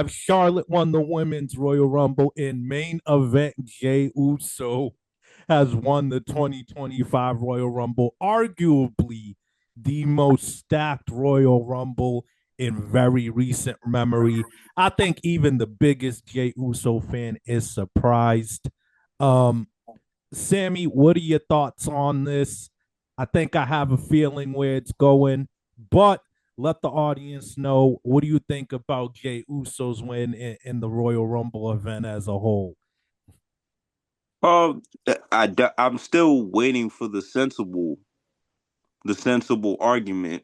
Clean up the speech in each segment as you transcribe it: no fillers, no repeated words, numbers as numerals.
Charlotte won the women's Royal Rumble in main event. Jey Uso has won the 2025 Royal Rumble, arguably the most stacked Royal Rumble in very recent memory. I think even the biggest Jey Uso fan is surprised. Um, Sammy, what are your thoughts on this? I think I have a feeling where it's going, but let the audience know, what do you think about Jey Uso's win in the Royal Rumble event as a whole? Um, I'm still waiting for the sensible argument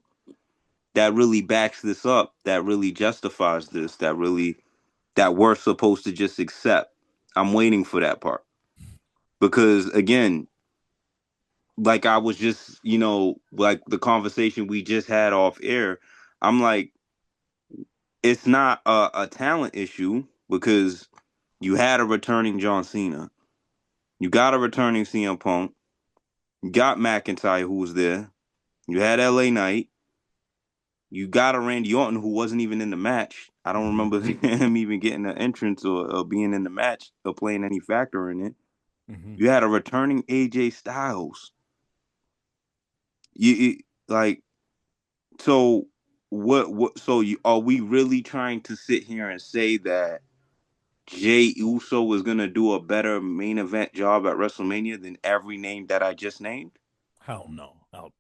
that really backs this up, that really justifies this, that we're supposed to just accept. I'm waiting for that part because again, like I was just, like the conversation we just had off air, I'm like, it's not a talent issue because you had a returning John Cena, you got a returning CM Punk, you got McIntyre who was there. You had LA Knight. You got a Randy Orton who wasn't even in the match. I don't Mm-hmm. remember him even getting an entrance or being in the match or playing any factor in it. Mm-hmm. You had a returning AJ Styles. You like so what so you are we really trying to sit here and say that Jey Uso is gonna do a better main event job at WrestleMania than every name that I just named? Hell no. Hell.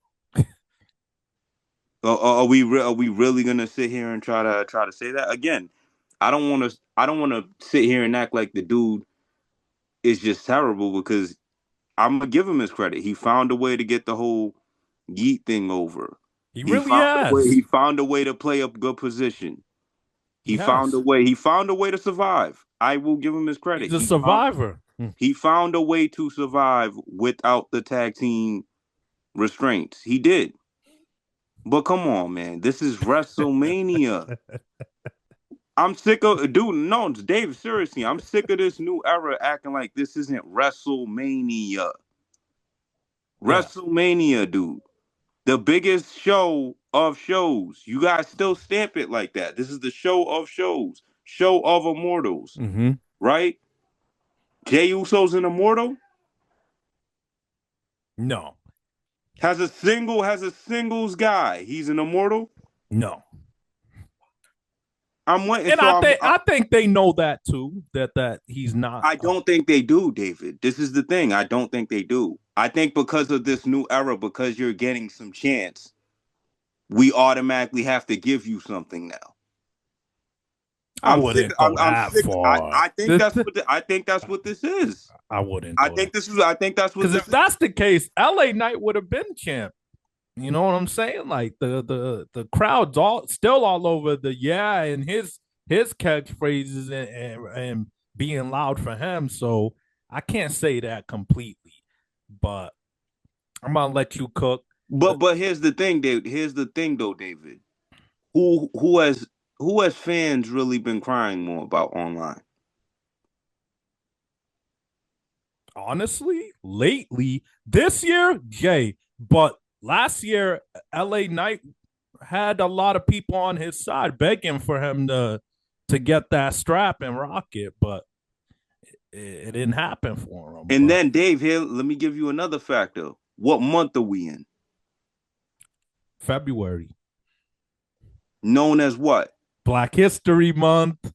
Are we really gonna sit here and try to say that again? I don't want to sit here and act like the dude is just terrible because I'm gonna give him his credit. He found a way to get the whole Yeet thing over. He really has. He found a way to play a good position. He has. He found a way to survive. I will give him his credit. He's a survivor. He found a way to survive without the tag team restraints. He did. But come on, man. This is WrestleMania. I'm sick of dude. No, Dave. Seriously, I'm sick of this new era acting like this isn't WrestleMania. Yeah. WrestleMania, dude. The biggest show of shows. You guys still stamp it like that. This is the show of shows. Show of immortals, Mm-hmm. right? Jey Uso's an immortal. No. Has a singles guy. He's an immortal. No. I'm waiting. And I think they know that too. That he's not. I don't think they do, David. This is the thing. I don't think they do. I think because of this new era, because you're getting some chance, we automatically have to give you something now. I wouldn't go I'm that sick. far. I think that's what this is. I wouldn't go that. I think that's what Because if this is. that's the case, LA Knight would have been champ. You know what I'm saying? Like the crowd's all over the yeah and his catchphrases and being loud for him. So I can't say that completely, but I'm gonna let you cook. But here's the thing, David. Here's the thing though, David. Who has who has fans really been crying more about online? Honestly, lately, this year, Jay, but last year, LA Knight had a lot of people on his side begging for him to get that strap and rock it, but it didn't happen for him. And But then Dave, here, let me give you another factor. What month are we in? February, Known as what? Black History Month.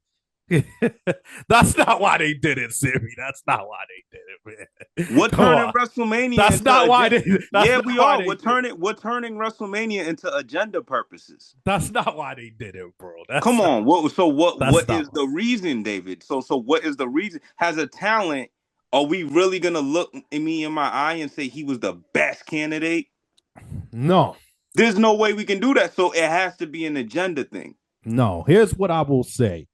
That's not why they did it, Sammy. That's not why they did it, man. We're Come turning on. WrestleMania That's into not why agenda. they. That's Yeah, not we why are. they did it. We're turning WrestleMania into agenda purposes. That's not why they did it, bro. Come That's not. on. What That's is not. the reason, David? So what is the reason? Has a talent, are we really gonna look in me in my eye and say he was the best candidate? No. There's no way we can do that. So it has to be an agenda thing. No. Here's what I will say.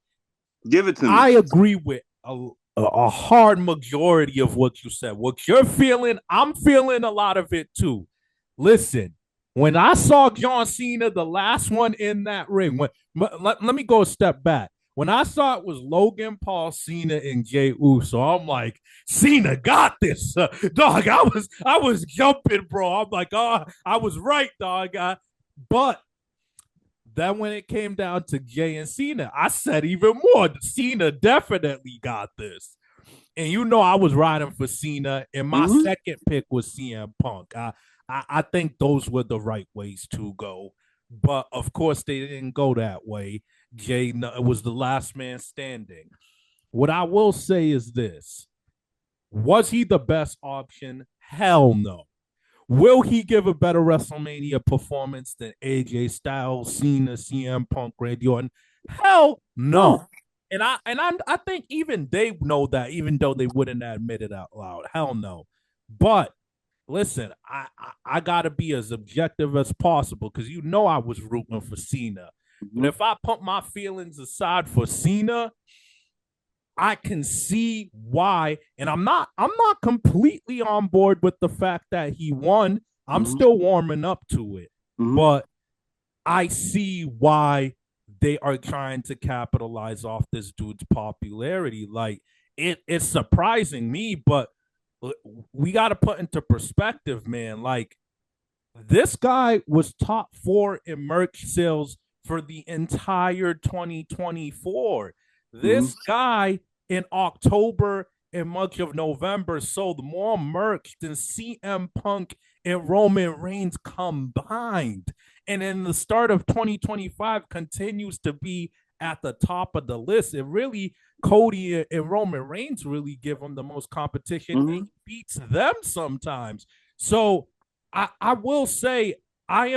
Give it to me. I agree with a hard majority of what you said. What you're feeling, I'm feeling a lot of it too. Listen, when I saw John Cena, the last one in that ring, let me go a step back. When I saw it was Logan Paul, Cena, and Jey Uso, I'm like, Cena got this, dog. I was jumping, bro. I'm like, oh, I was right, dog. But then when it came down to Jay and Cena, I said even more. Cena definitely got this. And you know I was riding for Cena, and my Mm-hmm. second pick was CM Punk. I think those were the right ways to go. But of course, they didn't go that way. Jay was the last man standing. What I will say is this: was he the best option? Hell no. Will he give a better WrestleMania performance than AJ Styles, Cena, CM Punk, Randy Orton? Hell no. No. And I think even they know that, even though they wouldn't admit it out loud. Hell no. But listen, I gotta be as objective as possible because you know I was rooting for Cena. But Mm-hmm. if I put my feelings aside for Cena, I can see why, and I'm not completely on board with the fact that he won. I'm Mm-hmm. still warming up to it, Mm-hmm. but I see why they are trying to capitalize off this dude's popularity. Like it's surprising me, but we got to put into perspective, man. Like this guy was top four in merch sales for the entire 2024. Mm-hmm. This guy in October and much of November sold more merch than CM Punk and Roman Reigns combined. And in the start of 2025 continues to be at the top of the list. It really, Cody and Roman Reigns really give him the most competition and Mm-hmm. beats them sometimes. So I will say I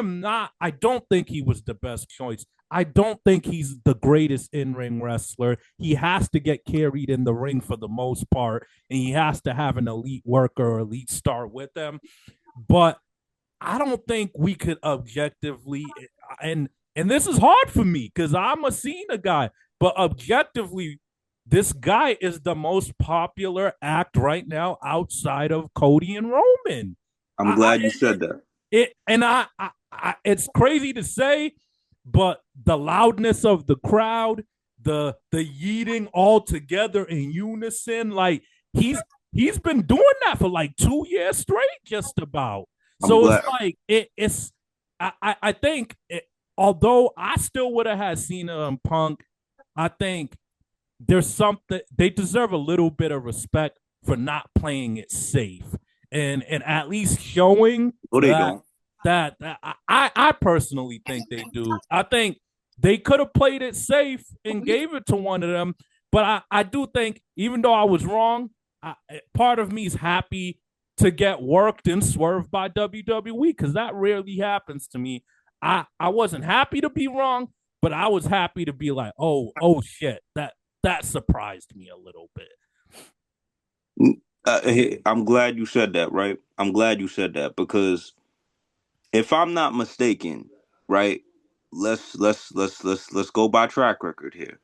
don't think he was the best choice. I don't think he's the greatest in-ring wrestler. He has to get carried in the ring for the most part, and he has to have an elite worker or elite star with him. But I don't think we could objectively and and this is hard for me because I'm a Cena guy, but objectively, this guy is the most popular act right now outside of Cody and Roman. I'm I, glad you said that. it's crazy to say, but the loudness of the crowd, the yeeting all together in unison, like he's been doing that for like 2 years straight, just about. I'm So it's glad. like it's I think although I still would have had Cena and Punk, I think there's something they deserve a little bit of respect for not playing it safe and at least showing Oh, they that don't. I personally think they do. I think they could have played it safe and gave it to one of them, but I do think even though I was wrong, part of me is happy to get worked and swerved by WWE because that rarely happens to me. I wasn't happy to be wrong, but I was happy to be like, oh shit, that surprised me a little bit. Hey, I'm glad you said that, right? I'm glad you said that because if I'm not mistaken, right? Let's go by track record here.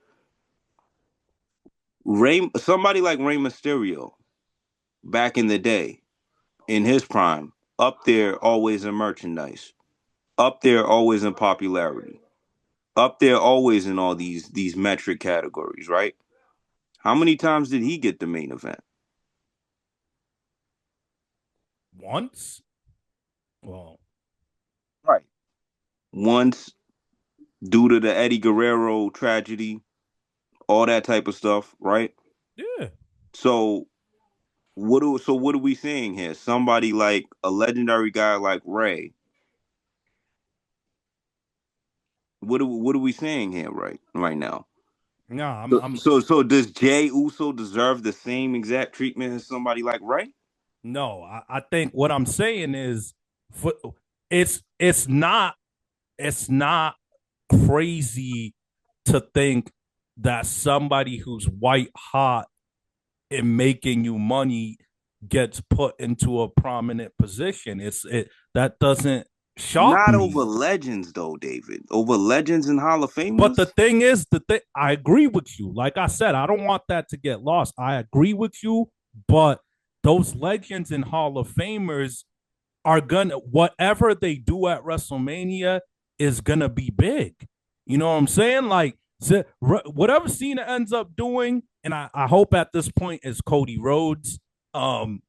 Somebody like Rey Mysterio back in the day, in his prime, up there always in merchandise, up there always in popularity, up there always in all these metric categories, right? How many times did he get the main event? Once, well, Right. Once, due to the Eddie Guerrero tragedy, all that type of stuff, right? yeah, So what are we seeing here? Somebody like a legendary guy like Ray. What are we saying here right now? no, So does Jey Uso deserve the same exact treatment as somebody like Ray? no. I think what I'm saying is, for it's it's not crazy to think that somebody who's white hot and making you money gets put into a prominent position. It that doesn't shock Not over me. legends though, David. Over legends and Hall of But Famers. the thing is, I agree with you. Like I said, I don't want that to get lost. I agree with you, but those legends and Hall of Famers are gonna whatever they do at WrestleMania is gonna be big. You know what I'm saying? Like whatever Cena ends up doing, and I hope at this point is Cody Rhodes. Um,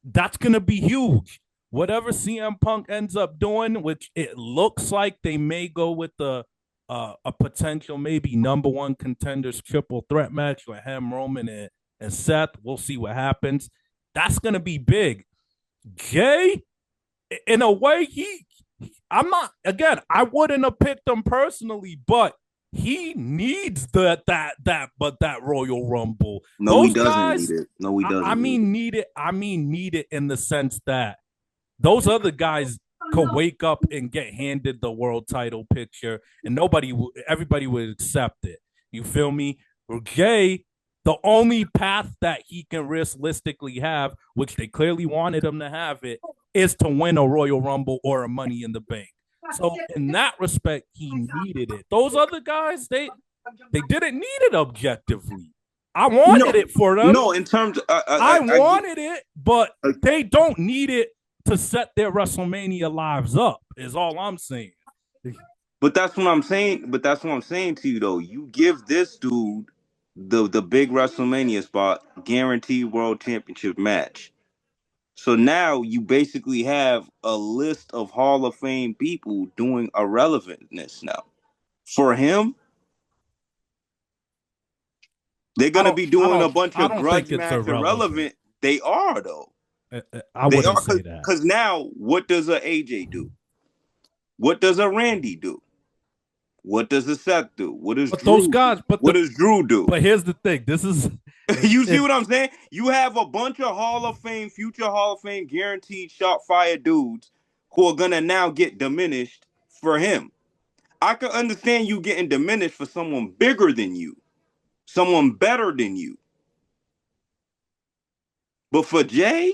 that's gonna be huge. Whatever CM Punk ends up doing, which it looks like they may go with the a potential maybe number one contenders triple threat match with him, Roman, and Seth. We'll see what happens. That's gonna be big. Jey, in a way, I'm not, again, I wouldn't have picked him personally, but he needs that Royal Rumble. No, he Those doesn't guys, need it. No, he doesn't. need it. I mean, need it in the sense that those other guys could wake up and get handed the world title picture, and everybody would accept it. You feel me? Jey, the only path that he can realistically have, which they clearly wanted him to have it, is to win a Royal Rumble or a Money in the Bank. So in that respect, he needed it. Those other guys, they didn't need it objectively. I wanted it for them. No, in terms, I wanted it, but they don't need it to set their WrestleMania lives up. Is all I'm saying. But that's what I'm saying. But that's what I'm saying to you, though. You give this dude the big WrestleMania spot, guaranteed world championship match. So now you basically have a list of Hall of Fame people doing irrelevantness now. For him, they're gonna be doing a bunch of grudge match irrelevant. They are though. I wouldn't say that. Because now, what does a AJ do? What does a Randy do? What does a Seth do? What does those guys? What does Drew do? But here's the thing. This is you see what I'm saying? You have a bunch of Hall of Fame, future Hall of Fame, guaranteed shot fire dudes who are gonna now get diminished for him. I can understand you getting diminished for someone bigger than you, someone better than you. But for Jey,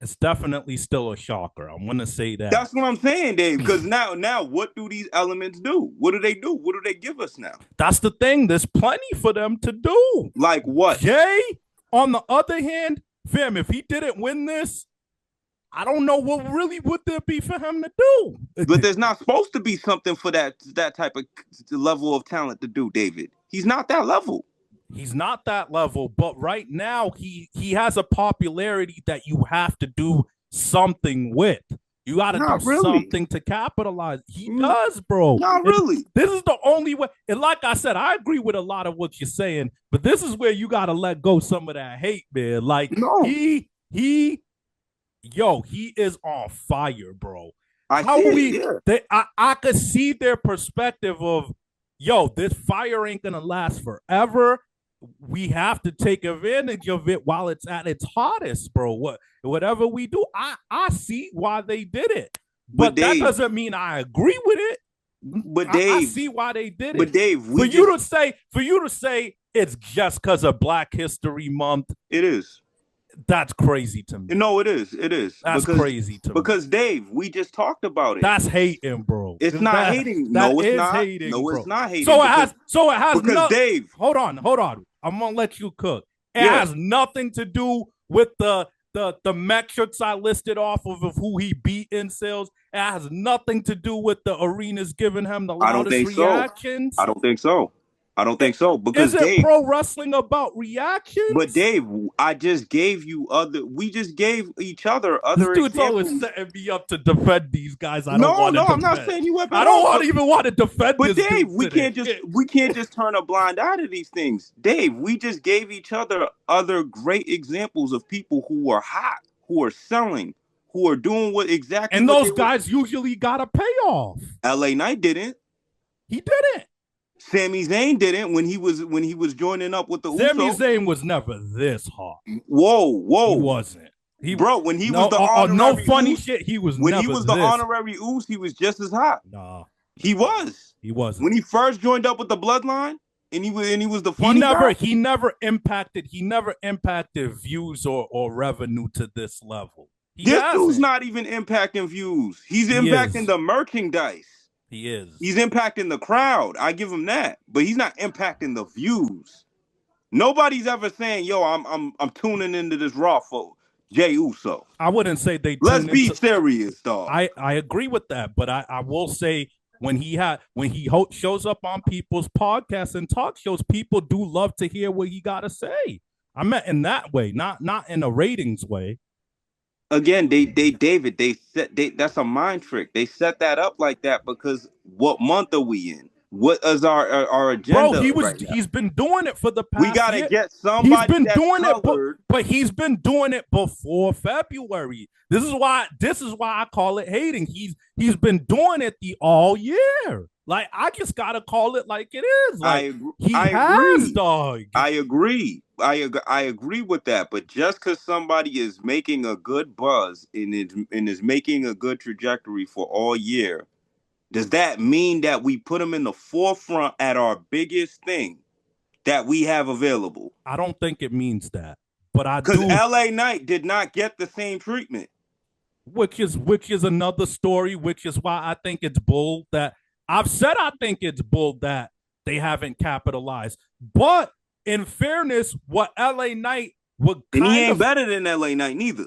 it's definitely still a shocker. I'm gonna say that. That's what I'm saying, Dave. Because now, what do these elements do? What do they do? What do they give us now? That's the thing. There's plenty for them to do. Like what? Jey, on the other hand, fam, if he didn't win this, I don't know what really would there be for him to do. But there's not supposed to be something for that type of level of talent to do, David. He's not that level. He's not that level, but right now he has a popularity that you have to do something with. You got to do something to capitalize. He does, bro. Not really. This is the only way. And like I said, I agree with a lot of what you're saying, but this is where you got to let go some of that hate, man. Like he is on fire, bro. I could see their perspective of, this fire ain't gonna last forever. We have to take advantage of it while it's at its hottest, bro. Whatever we do, I see why they did it, but Dave, that doesn't mean I agree with it. But Dave, I see why they did it. But Dave, for you to say it's just because of Black History Month, it is. That's crazy to me. No, it is. It is. That's crazy to me. Because Dave, we just talked about it. That's hating, bro. It's not hating. No, it's not. Hating, no, bro. It's not hating. So it has because Dave. Hold on. I'm gonna let you cook. It has nothing to do with the metrics I listed off of who he beat in sales. It has nothing to do with the arenas giving him the loudest reactions. I don't think so. Because is it pro wrestling about reactions? But Dave, we just gave each other other this dude's examples. Always setting me up to defend these guys. I'm not saying you ever. I don't even want to defend. But this Dave, dude we can't just turn a blind eye to these things. Dave, we just gave each other other great examples of people who are hot, who are selling, who are doing what exactly. And those guys usually got a payoff. LA Knight didn't. He didn't. Sami Zayn didn't when he was joining up with the Usos. Sami Zayn was never this hot. Whoa. He wasn't. When he was the honorary no funny shit. He was when never he was the honorary Uso, he was just as hot. Nah, he was. He wasn't. When he first joined up with the Bloodline, and he was the funny guy. He never impacted views or revenue to this level. This dude's not even impacting views. He's impacting the merchandise. He is. He's impacting the crowd. I give him that, but he's not impacting the views. Nobody's ever saying, "Yo, I'm tuning into this Raw for Jey Uso." I wouldn't say they. Let's be serious, dog. I agree with that, but I will say when he shows up on people's podcasts and talk shows, people do love to hear what he got to say. I meant in that way, not in a ratings way. Again, David, that's a mind trick. They set that up like that because what month are we in? What is our Bro, agenda right now? he's been doing it for the We past gotta year. get He's somebody been that's doing it, colored. but he's been doing it before February. This is why I call it hating. He's been doing it the all year. Like I just gotta call it like it is. Like he I has, agree. dog. I agree. I agree with that. But just because somebody is making a good buzz and is making a good trajectory for all year, does that mean that we put them in the forefront at our biggest thing that we have available? I don't think it means that, but I Because do. LA Knight did not get the same treatment. Which is another story. Which is why I think it's bull that I've said. I think it's bull that they haven't capitalized. But in fairness, what LA Knight would And he kind ain't of better than LA Knight neither.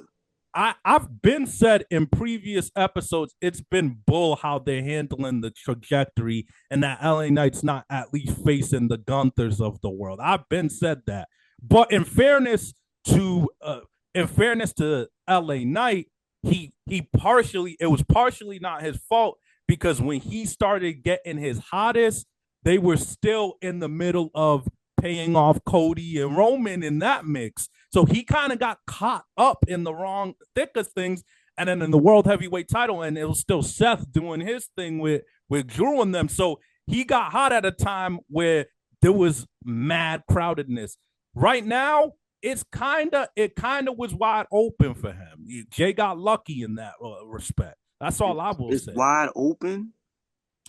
I've been said in previous episodes, it's been bull how they're handling the trajectory and that LA Knight's not at least facing the Gunthers of the world. I've been said that. But to in fairness to LA Knight, he partially it was partially not his fault because when he started getting his hottest, they were still in the middle of paying off Cody and Roman in that mix. So he kind of got caught up in the wrong thick of things. And then in the world heavyweight title, and it was still Seth doing his thing with Drew and them. So he got hot at a time where there was mad crowdedness. Right now, it kind of was wide open for him. Jay got lucky in that respect. That's all I will It's say. wide open.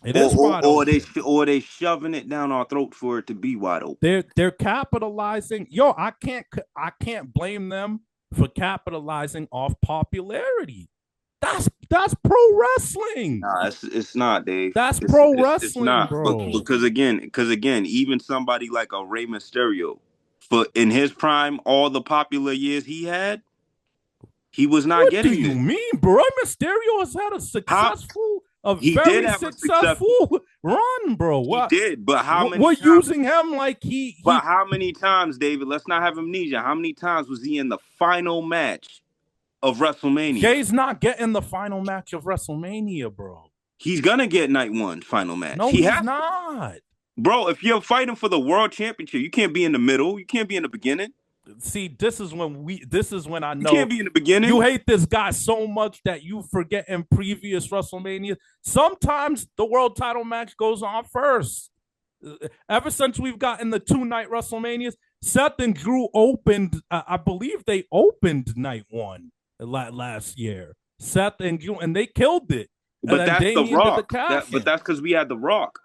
It Or, is or, wide or they open. or they shoving it down our throat for it to be wide open. They're capitalizing. Yo, I can't blame them for capitalizing off popularity. That's pro wrestling. Nah, it's not, Dave. That's It's pro it's it's wrestling, not. But bro. because again, even somebody like a Rey Mysterio, for in his prime, all the popular years he had, he was not What do getting you this. mean, bro? Mysterio has had How a he did very have a successful, successful run, bro. he What did, but how many we're times? using him like he But he how many times, David? Let's not have amnesia. How many times was he in the final match of WrestleMania? Jay's not getting the final match of WrestleMania, bro. He's gonna get night one final match. No, He he's has to. not. Bro, if you're fighting for the world championship, you can't be in the middle. You can't be in the beginning. See, this is when I You can't know be in the beginning. you hate this guy so much that you forget in previous WrestleMania. Sometimes the world title match goes on first. Ever since we've gotten the 2 night WrestleManias, Seth and Drew opened. I believe they opened night one last year. Seth and Drew, and they killed it. And But then that's the Damian did the Rock. cash But in. that's because we had the Rock.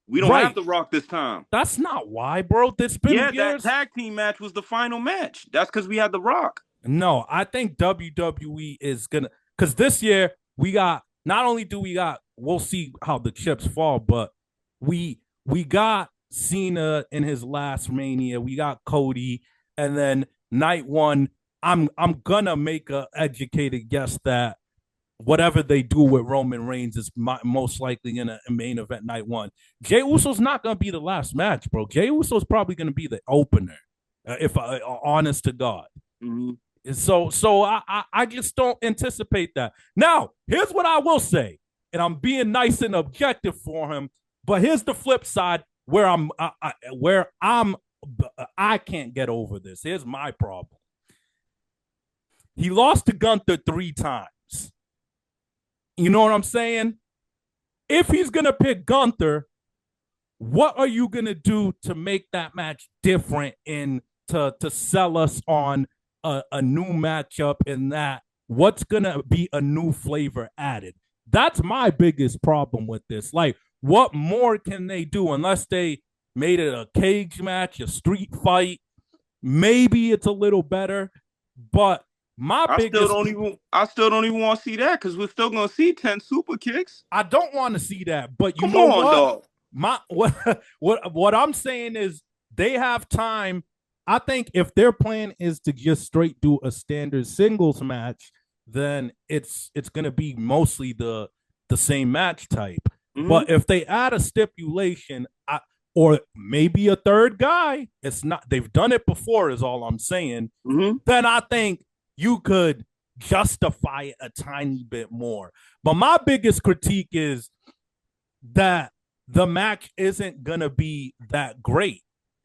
We don't have Right. the Rock this time. That's not why, bro. It's been Yeah, that years. tag team match was the final match. That's because we had the Rock. No, I think WWE is gonna because this year we got not only do we got we'll see how the chips fall, but we got Cena in his last Mania, we got Cody, and then night one. I'm gonna make a educated guess that whatever they do with Roman Reigns is most likely in a main event night one. Jey Uso's not gonna be the last match, bro. Jey Uso's probably gonna be the opener, if honest to God. Mm-hmm. So I just don't anticipate that. Now, here's what I will say, and I'm being nice and objective for him. But here's the flip side where I can't get over this. Here's my problem. He lost to Gunther 3 times. You know what I'm saying? If he's gonna pick Gunther, what are you gonna do to make that match different and to sell us on a new matchup in that what's gonna be a new flavor added? That's my biggest problem with this. Like, what more can they do unless they made it a cage match, a street fight? Maybe it's a little better, but my biggest I still don't even want to see that because we're still gonna see 10 super kicks. I don't want to see that. But you Come know on, what? dog. What I'm saying is they have time. I think if their plan is to just straight do a standard singles match, then it's gonna be mostly the same match type. Mm-hmm. But if they add a stipulation, or maybe a third guy, it's not. They've done it before, is all I'm saying. Mm-hmm. Then I think you could justify it a tiny bit more. But my biggest critique is that the match isn't gonna be that great.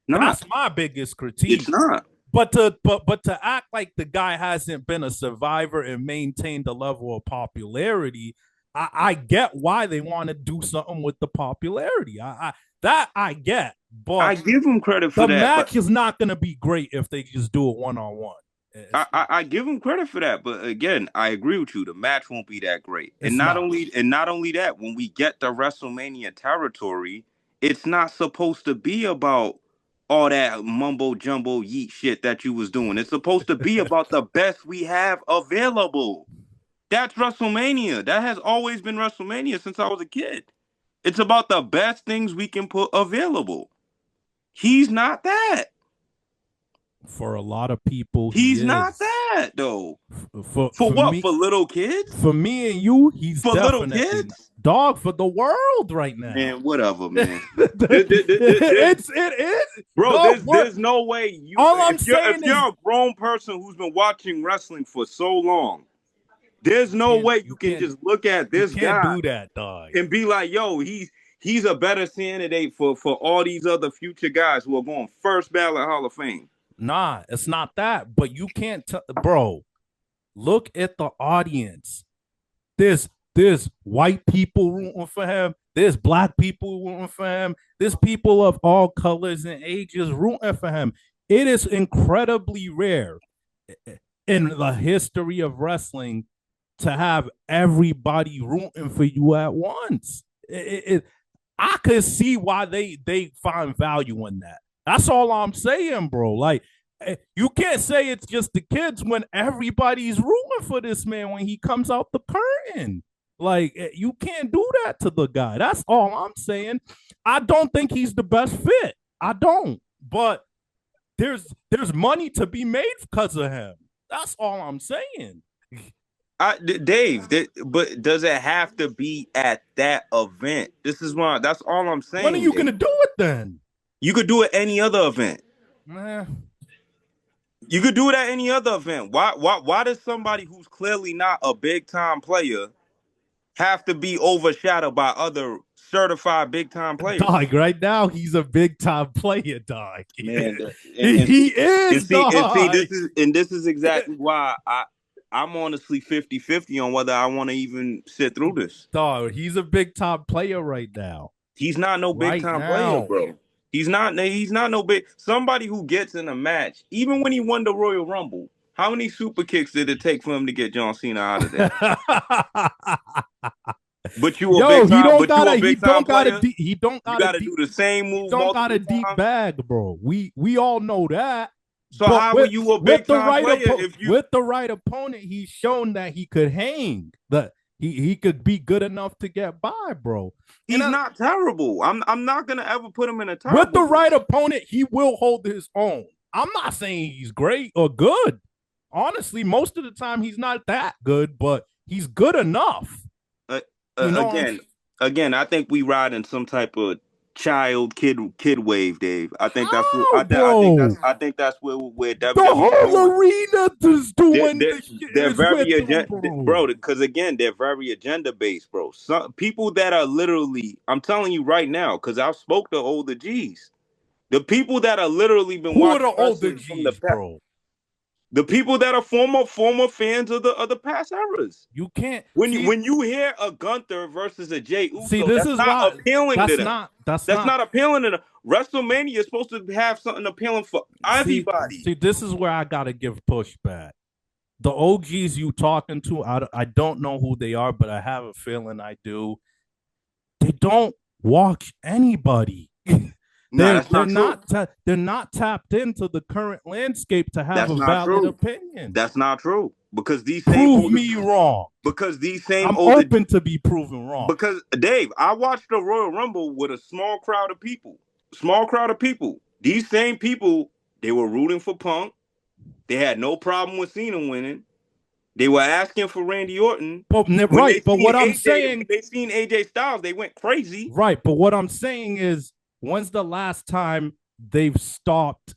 Not. That's my biggest It's critique. not. But to act like the guy hasn't been a survivor and maintained a level of popularity, I get why they want to do something with the popularity. I get, I but give him credit for the that, but match is not going to be great if they just do it one on one. I give him credit for that. But again, I agree with you. The match won't be that great. And It's not. not only that, when we get to WrestleMania territory, it's not supposed to be about all that mumbo jumbo yeet shit that you was doing. It's supposed to be about the best we have available. That's WrestleMania. That has always been WrestleMania since I was a kid. It's about the best things we can put available. He's not that. For a lot of people, He's he not is. that though. For For what? me, For little kids? for me and you, he's For little definitely not. kids? Dog for the world right now. Man, whatever, man. It is. Bro, Dog, there's no way you all I'm if saying you're is a grown person who's been watching wrestling for so long, there's no way you can just look at you this can't guy do that, dog. and be like, yo, he's a better candidate for all these other future guys who are going first ballot Hall of Fame. Nah, it's not that. But you can't, bro. Look at the audience. There's white people rooting for him. There's black people rooting for him. There's people of all colors and ages rooting for him. It is incredibly rare in the history of wrestling to have everybody rooting for you at once. I could see why they find value in that. That's all I'm saying, bro. Like, you can't say it's just the kids when everybody's rooting for this man when he comes out the curtain. Like, you can't do that to the guy. That's all I'm saying. I don't think he's the best fit. I don't. But there's money to be made because of him. That's all I'm saying. Dave, but does it have to be at that event? This is why. That's all I'm saying. When are you Dave. gonna do it then? You could do it any other event. You could do it at any other event. Why does somebody who's clearly not a big time player have to be overshadowed by other certified big time players? Dog, right now he's a big time player, dog. Man, he is, dog. This is exactly why I'm honestly 50-50 on whether I want to even sit through this. Dog, he's a big time player right now. He's not no big time player, bro. He's not no big. Somebody who gets in a match, even when he won the Royal Rumble, how many super kicks did it take for him to get John Cena out of there? But you a big time, he don't gotta do the same move. Don't got a deep bag, bro. We all know that. So how are you a big time player if you with the right opponent? He's shown that he could hang. That he could be good enough to get by, bro. He's not terrible. I'm not gonna ever put him in a terrible. With the right opponent, he will hold his own. I'm not saying he's great or good. Honestly, most of the time he's not that good, but he's good enough. Again, I think we ride in some type of kid wave, Dave. I think that's where the whole arena is doing they're very bro. Because again, they're very agenda based, bro. Some people that are literally, I'm telling you right now, because I've spoke to older G's. The people that are literally been watching the older G's, bro. The people that are former fans of the past eras. You can't when you hear a Gunther versus a Jey Uso, see, this that's is not appealing to them. That's not appealing to them. WrestleMania is supposed to have something appealing for everybody. See, this is where I gotta give pushback. The OGs you talking to, I don't know who they are, but I have a feeling I do. They don't watch anybody. They're not tapped into the current landscape to have a valid opinion. That's not true. Because these prove me wrong. Because these same I'm open to be proven wrong. Because Dave, I watched the Royal Rumble with a small crowd of people. These same people, they were rooting for Punk. They had no problem with Cena winning. They were asking for Randy Orton. But what I'm saying, they seen AJ Styles, they went crazy. Right, but what I'm saying is, when's the last time they've stopped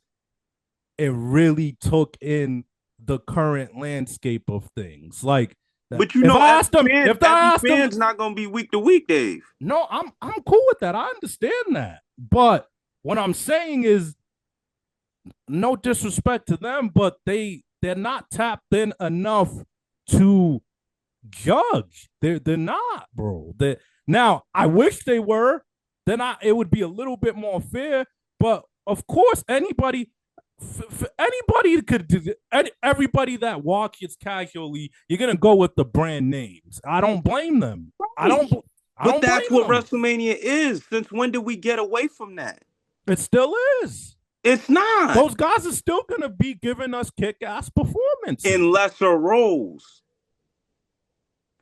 and really took in the current landscape of things. Like But you if know, I asked them, if every I asked them, fan's not gonna be week to week, Dave. no, I'm cool with that. I understand that. But what I'm saying is no disrespect to them, but they're not tapped in enough to judge. They're not, bro. They now I wish they were. Then it would be a little bit more fair. But of course, anybody could do. Everybody that watches casually, you're gonna go with the brand names. I don't blame them. I Right. don't. I But don't that's blame what them. WrestleMania is. Since when did we get away from that? It still is. It's not. Those guys are still gonna be giving us kick-ass performances. In lesser roles.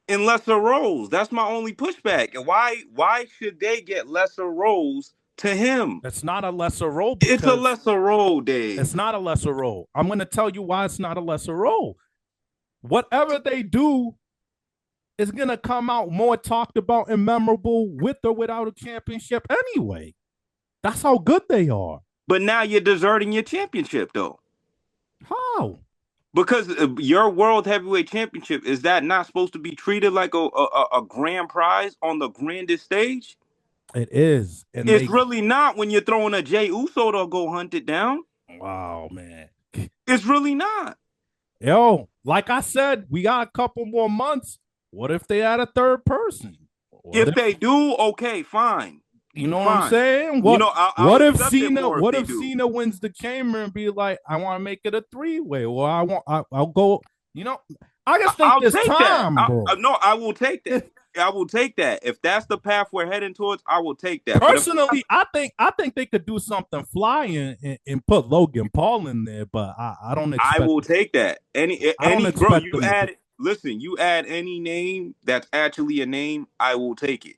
In lesser roles. That's my only pushback. And why should they get lesser roles to him? It's not a lesser role It's a because lesser role, Dave. it's not a lesser role. I'm going to tell you why it's not a lesser role. Whatever they do is going to come out more talked about and memorable with or without a championship anyway. That's how good they are. But now you're deserting your championship, though. How? Because your world heavyweight championship, is that not supposed to be treated like a grand prize on the grandest stage? It is. And it's really not when you're throwing a Jey Uso to go hunt it down. Wow, man. It's really not. Yo, like I said, we got a couple more months. What if they add a third person? If they do, okay, fine. You know what I'm saying? What, you know, what if Cena? What if Cena wins the chamber and be like, I want to make it a 3-way, or I'll go. You know, I just think there's time, bro. No, I will take that. I will take that. If that's the path we're heading towards, I will take that. Personally, I think they could do something fly and put Logan Paul in there, but I don't expect. I will take that. Any bro, you add. Listen, you add any name that's actually a name, I will take it.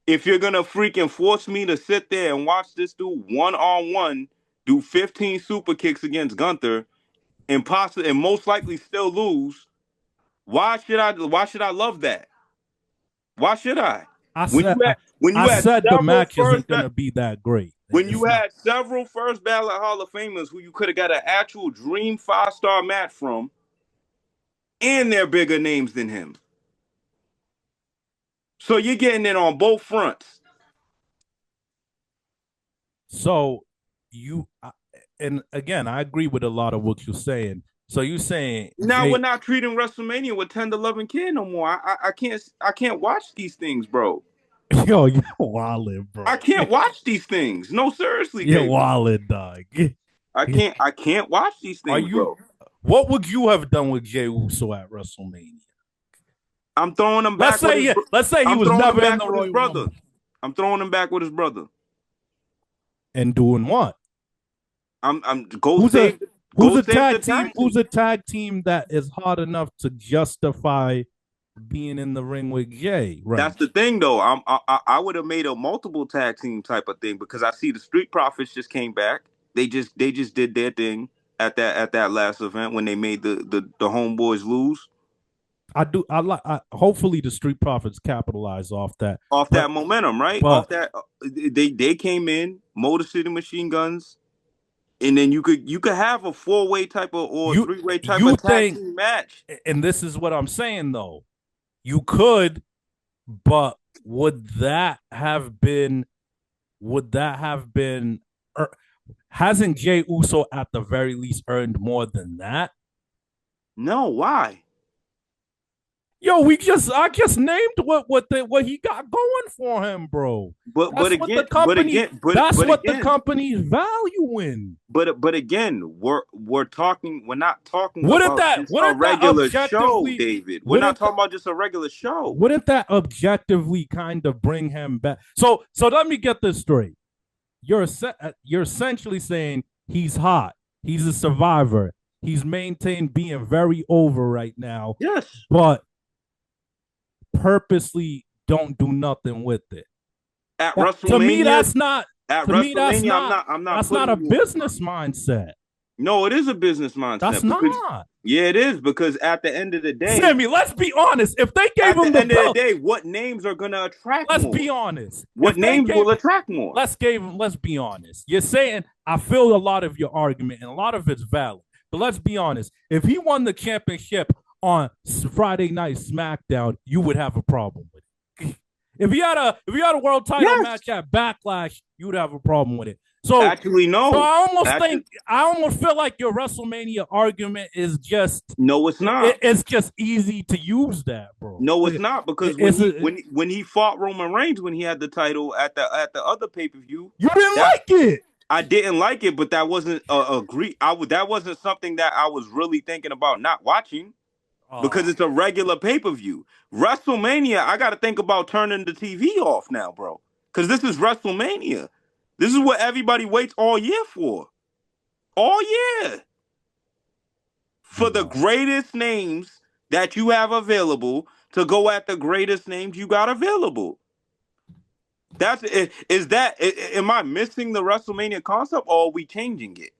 If you're gonna freaking force me to sit there and watch this dude one-on-one do 15 super kicks against Gunther and most likely still lose, why should I love that? Why should I? I said the match isn't gonna be that great. When you had several first ballot Hall of Famers who you could have got an actual dream 5-star match from, and they're bigger names than him. So you're getting it on both fronts. So and again, I agree with a lot of what you're saying. So you're saying now we're not treating WrestleMania with 10 to 11 kid no more. I can't watch these things, bro. Yo, you're wildin', bro. I can't watch these things. No, seriously, you're wildin', dog. I can't watch these things, bro. What would you have done with Jey Uso at WrestleMania? I'm throwing him back. Let's say he was never in the Royal Rumble. I'm throwing him back with his brother. And doing what? Who's a tag team that is hard enough to justify being in the ring with Jey? Right. That's the thing, though. I would have made a multiple tag team type of thing because I see the Street Profits just came back. They just did their thing at that last event when they made the homeboys lose. Hopefully the Street Profits capitalize off that momentum, right? Off that they came in, Motor City Machine Guns, and then you could have a 4-way type of or 3-way type of tag team match. And this is what I'm saying though. You could, but would that have been hasn't Jey Uso at the very least earned more than that? No, why? Yo, I just named what he got going for him, bro. But again, that's what the company's valuing. But again, we're not talking about a regular show, David. We're not talking about just a regular show. Wouldn't that objectively kind of bring him back? So let me get this straight. You're essentially saying he's hot. He's a survivor. He's maintained being very over right now. Yes. But purposely don't do nothing with it. At WrestleMania, to me, that's not. At to me, that's not. I'm not. That's not a business mindset. No, it is a business mindset. That's not. Yeah, it is because at the end of the day, Sammy, let's be honest. If they gave him the end of the day, what names are going to attract? Let's be honest. What names will attract more? Let's be honest. You're saying I feel a lot of your argument and a lot of it's valid, But let's be honest. If he won the championship on Friday Night SmackDown, you would have a problem with it. If he had a world title Yes. match at Backlash, you would have a problem with it. So Actually, no. So I almost feel like your WrestleMania argument is just no, it's not. It's just easy to use that, bro. No, it's not because when he fought Roman Reigns when he had the title at the other pay-per-view, you didn't like it. I didn't like it, but that wasn't that wasn't something that I was really thinking about not watching because it's a regular pay-per-view. WrestleMania, I got to think about turning the TV off now, bro, because this is WrestleMania. This is what everybody waits all year for. All year. For the greatest names that you have available to go at the greatest names you got available. Am I missing the WrestleMania concept or are we changing it?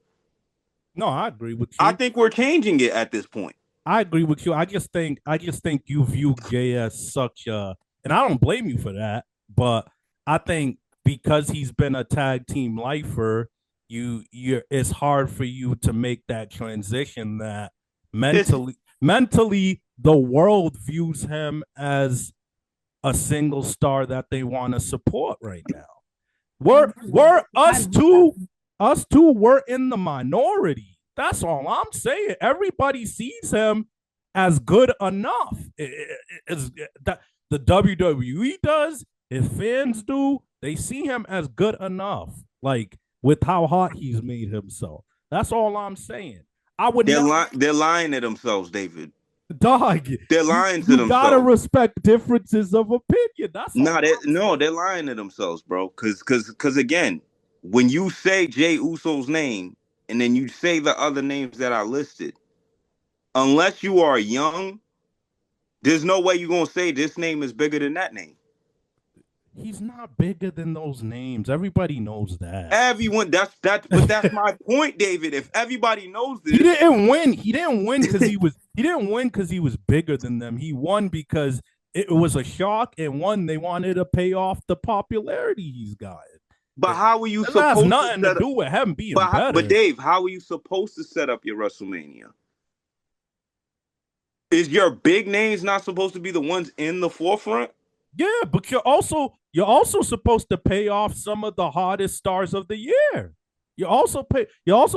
No, I agree with you. I think we're changing it at this point. I agree with you. I just think you view Jey as such a, and I don't blame you for that, but I think because he's been a tag team lifer, it's hard for you to make that transition that mentally the world views him as a single star that they want to support right now. We're us two we're in the minority. That's all I'm saying. Everybody sees him as good enough. That the WWE does, his fans do. They see him as good enough, like with how hot he's made himself. That's all I'm saying. They're lying to themselves, David. Dog, they're lying to themselves. You gotta respect differences of opinion. That's they're lying to themselves, bro. Because again, when you say Jey Uso's name and then you say the other names that I listed, unless you are young, there's no way you're gonna say this name is bigger than that name. He's not bigger than those names. Everybody knows that. Everyone, that's my point, David. If everybody knows this, he didn't win. He didn't win because he was bigger than them. He won because it was a shock, and one, they wanted to pay off the popularity he's got. But how are you supposed to? That has nothing to do with him being better. But Dave, how are you supposed to set up your WrestleMania? Is your big names not supposed to be the ones in the forefront? Yeah, but you're also supposed to pay off some of the hottest stars of the year. You're also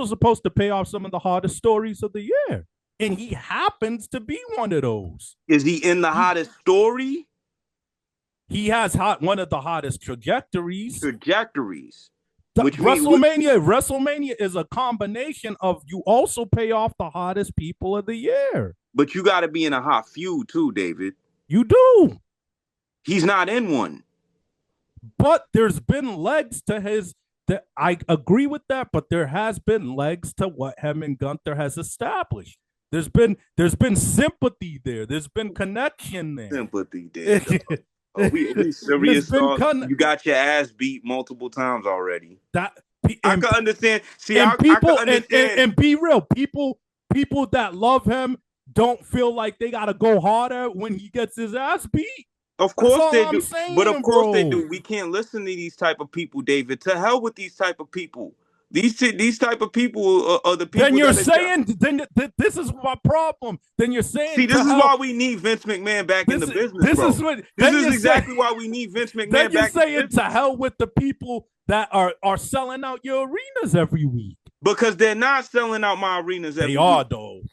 supposed to pay off some of the hottest stories of the year. And he happens to be one of those. Is he in the hottest story? He has one of the hottest trajectories. WrestleMania is a combination of you also pay off the hottest people of the year. But you got to be in a hot feud too, David. You do. He's not in one. But there's been legs to his. I agree with that, but there has been legs to what him and Gunther has established. There's been sympathy there. There's been connection there. Sympathy there. We serious. You got your ass beat multiple times already. I can understand. See, I can understand. And be real. People that love him don't feel like they got to go harder when he gets his ass beat. Of course they do. But of course they do. We can't listen to these type of people, David. To hell with these type of people. These type of people are the people. Then you're saying this is my problem. Then you're saying this is why we need Vince McMahon back in the business. This is exactly why we need Vince McMahon back. Then you're saying to hell with the people that are selling out your arenas every week. Because they're not selling out my arenas every week.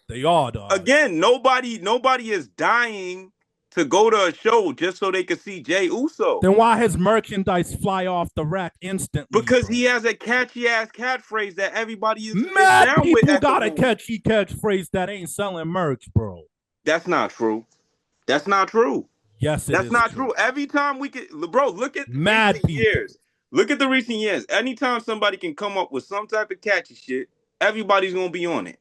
They are though. Again, nobody is dying to go to a show just so they can see Jey Uso. Then why his merchandise fly off the rack instantly? Because he has a catchy ass catchphrase that everybody is mad down people with got a catchy catchphrase that ain't selling merch, bro. That's not true. Yes, that's not true. Every time we can, bro, look at mad recent years. Look at the recent years. Anytime somebody can come up with some type of catchy shit, everybody's gonna be on it.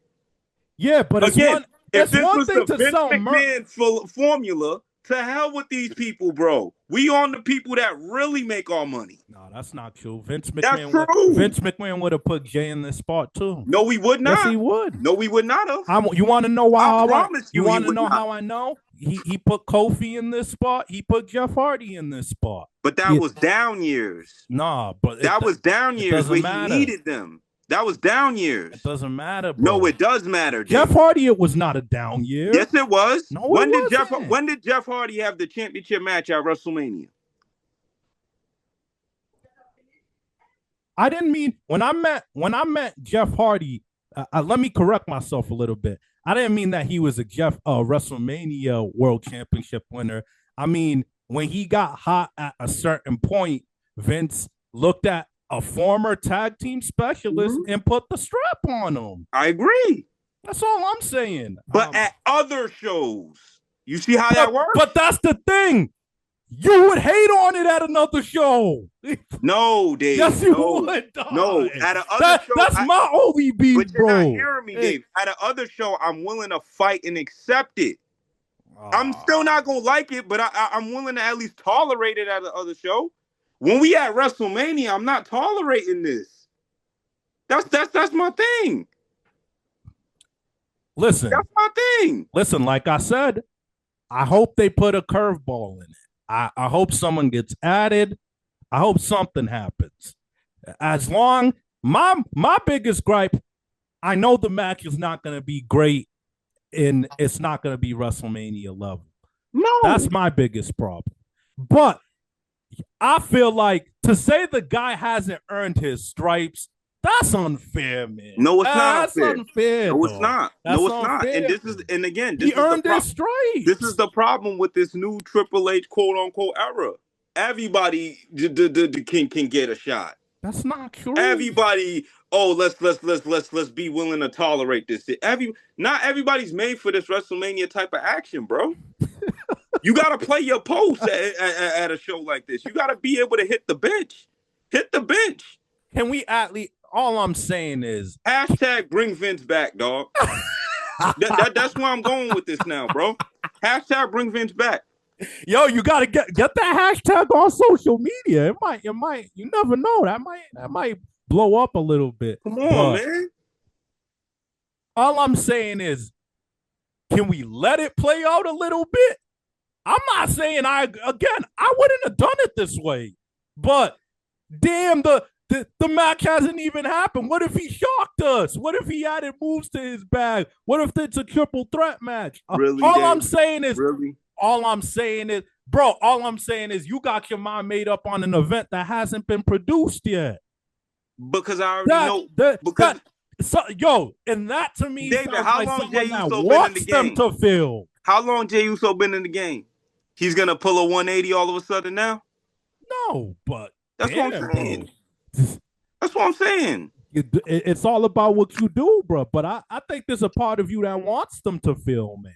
Yeah, but again, if this was the Vince McMahon formula, to hell with these people, bro. We on the people that really make our money. No, that's not true. Vince McMahon would have put Jey in this spot too. No, we would not. Yes, he would. No, we would not have. You want to know why? I promise you. You want to know how I know? He put Kofi in this spot. He put Jeff Hardy in this spot. But that was down years. Nah, but that was down years where he needed them. That was down years. It doesn't matter, bro. No, it does matter. Jeff David. Hardy, it was not a down year. Yes, it was. No, when it did wasn't. When did Jeff Hardy have the championship match at WrestleMania? I didn't mean when I met Jeff Hardy. Let me correct myself a little bit. I didn't mean that he was a WrestleMania World Championship winner. I mean, when he got hot at a certain point, Vince looked at a former tag team specialist and put the strap on him. I agree. That's all I'm saying. But at other shows, you see how that works? But that's the thing. You would hate on it at another show. No, Dave. Yes, you would. Dog. No, at another show. That's my only beef, but you're bro. not hearing me, Dave. At another show, I'm willing to fight and accept it. I'm still not gonna like it, but I'm willing to at least tolerate it at the other show. When we at WrestleMania, I'm not tolerating this. That's my thing. Listen, that's my thing. Listen, like I said, I hope they put a curveball in it. I hope someone gets added. I hope something happens. As long my biggest gripe, I know the match is not going to be great and it's not going to be WrestleMania level. No. That's my biggest problem. But I feel like to say the guy hasn't earned his stripes, that's unfair, man. No, it's not unfair. That's unfair. No, it's not. That's no, it's unfair. not. And again, this he earned his stripes. This is the problem with this new Triple H quote unquote era. Everybody can get a shot. That's not true. Everybody, let's be willing to tolerate this. Not everybody's made for this WrestleMania type of action, bro. You gotta play your post at a show like this. You gotta be able to hit the bench. Hit the bench. Can we at least? All I'm saying is hashtag bring Vince back, dog. That's where I'm going with this now, bro. Hashtag bring Vince back. Yo, you gotta get that hashtag on social media. It might. You never know. That might blow up a little bit. Come on, man. All I'm saying is, can we let it play out a little bit? I'm not saying I wouldn't have done it this way, but damn, the match hasn't even happened. What if he shocked us? What if he added moves to his bag? What if it's a triple threat match? Really, all I'm saying is, bro, all I'm saying is you got your mind made up on an event that hasn't been produced yet. Because I already know. And that to me, David, how long Jey Uso been in the game? To fill. How long Jey Uso been in the game? He's gonna pull a 180 all of a sudden now? No, but that's what I'm saying. That's what I'm saying. It's all about what you do, bro. But I think there's a part of you that wants them to fail, man.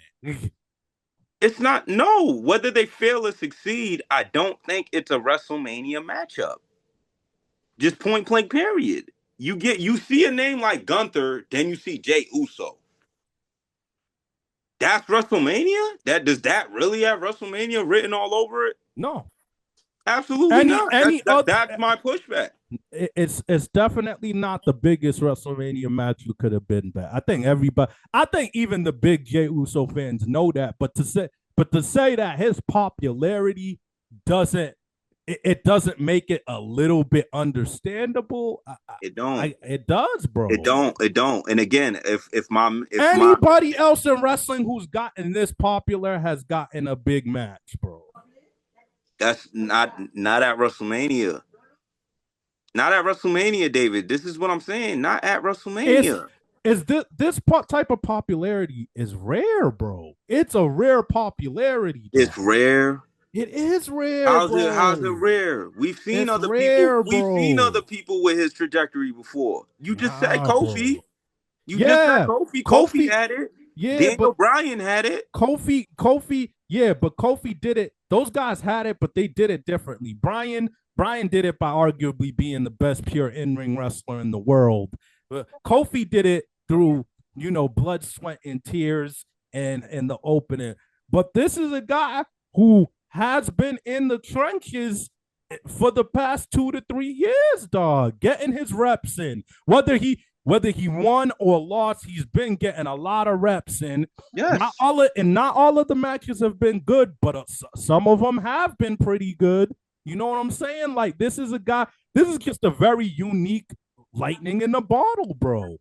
It's not. No, whether they fail or succeed, I don't think it's a WrestleMania matchup. Just point blank, period. You see a name like Gunther, then you see Jey Uso. That's WrestleMania? Does that really have WrestleMania written all over it? No. Absolutely not. That's my pushback. It's definitely not the biggest WrestleMania match you could have been back. I think even the big Jey Uso fans know that. But to say that his popularity doesn't make it a little bit understandable. It don't. It does, bro. It don't. And again, if anybody else in wrestling who's gotten this popular has gotten a big match, bro. That's not at WrestleMania. Not at WrestleMania, David. This is what I'm saying. Not at WrestleMania. This type of popularity is rare, bro. It's a rare popularity. Bro. It's rare. It is rare. How's it rare? We've seen other people. We've seen other people with his trajectory before. You just said Kofi. Bro. Just said Kofi. Kofi had it. Yeah, Daniel Bryan had it. Kofi. Yeah, but Kofi did it. Those guys had it, but they did it differently. Brian did it by arguably being the best pure in-ring wrestler in the world. But Kofi did it through, blood, sweat, and tears and the opening. But this is a guy who has been in the trenches for the past 2 to 3 years, dog, getting his reps in. Whether he won or lost, he's been getting a lot of reps in. Yes. Not all of the matches have been good, but some of them have been pretty good. You know what I'm saying? Like, this is just a very unique lightning in a bottle, bro.